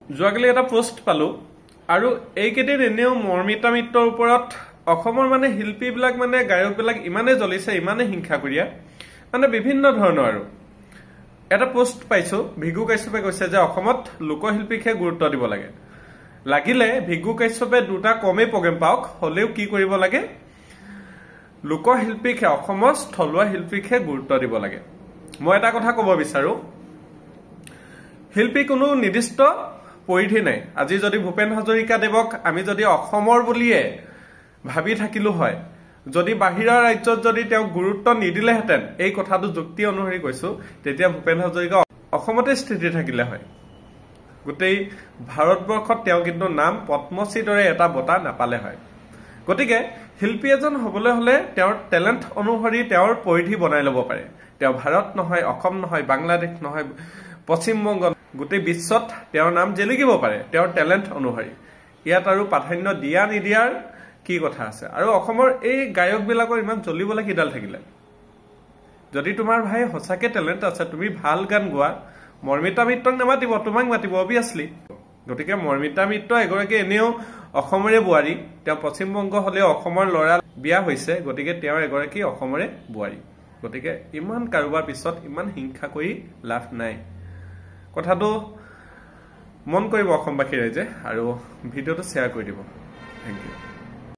যোৱাকালি এটা পোষ্ট পালো আৰু এইকেইদিন এনেও মৰ্মিতা মিত্ৰৰ ওপৰত অসমৰ মানে শিল্পীবিলাক মানে গায়কবিলাক ইমানে জ্বলিছে ইমানে হিংসা কৰিয়া মানে বিভিন্ন ধৰণৰ আৰু এটা পোষ্ট পাইছো ভিগু কাশ্যপে কৈছে যে অসমত লোকশিল্পীকে গুৰুত্ব দিব লাগে লাগিলে ভিগু কাশ্যপে দুটা কমে প্ৰগ্ৰাম পাওক হলেও কি কৰিব লাগে লোকশিল্পীকে অসমৰ স্থলুৱা শিল্পীকে গুৰুত্ব দিব লাগে মই এটা কথা ক'ব বিচাৰো শিল্পী কোনো নিৰ্দিষ্ট পৰিধি নাই আজি যদি ভূপেন হাজৰিকা দেৱক আমি যদি অসমৰ বুলিয়ে ভাবি থাকিলো হয় যদি বাহিৰৰ ৰাজ্যত যদি তেওঁ গুৰুত্ব নিদিলেহেঁতেন এই কথাটো যুক্তি অনুসৰি কৈছো তেতিয়া ভূপেন হাজৰিকা অসমতে স্থিতি থাকিলে হয় গোটেই ভাৰতবৰ্ষত তেওঁ কিন্তু নাম পদ্মশ্ৰী দৰে এটা বঁটা নাপালে হয় গতিকে শিল্পী এজন হ'বলৈ হলে তেওঁৰ টেলেণ্ট অনুসৰি তেওঁৰ পৰিধি বনাই ল'ব পাৰে তেওঁ ভাৰত নহয় অসম নহয় বাংলাদেশ নহয় পশ্চিমবংগ গোটেই বিশ্বত তেওঁৰ নাম জিলিকিব পাৰে তেওঁৰ টেলেণ্ট অনুসৰি ইয়াত আৰু প্ৰাধান্য দিয়া নিদিয়াৰ কি কথা আছে আৰু অসমৰ এই গায়কবিলাকৰ ইমান জ্বলিবলৈ কিডাল থাকিলে যদি তোমাৰ ভাই সঁচাকে টেলেণ্ট আছে তুমি ভাল গান গোৱা মৰ্মিতা মিত্ৰক নামাতিব তোমাক মাতিব অবিয়াছলি গতিকে মৰ্মিতা মিত্ৰ এগৰাকী এনেও অসমৰে বোৱাৰী তেওঁ পশ্চিমবংগ হলেও অসমৰ ল'ৰা বিয়া হৈছে গতিকে তেওঁ এগৰাকী অসমৰে বোৱাৰী গতিকে ইমান কাৰোবাৰ পিছত ইমান হিংসা কৰি লাভ নাই কথাটো মন কৰিব অসমবাসী ৰাইজে আৰু ভিডিঅ'টো শ্বেয়াৰ কৰি দিব থেংক ইউ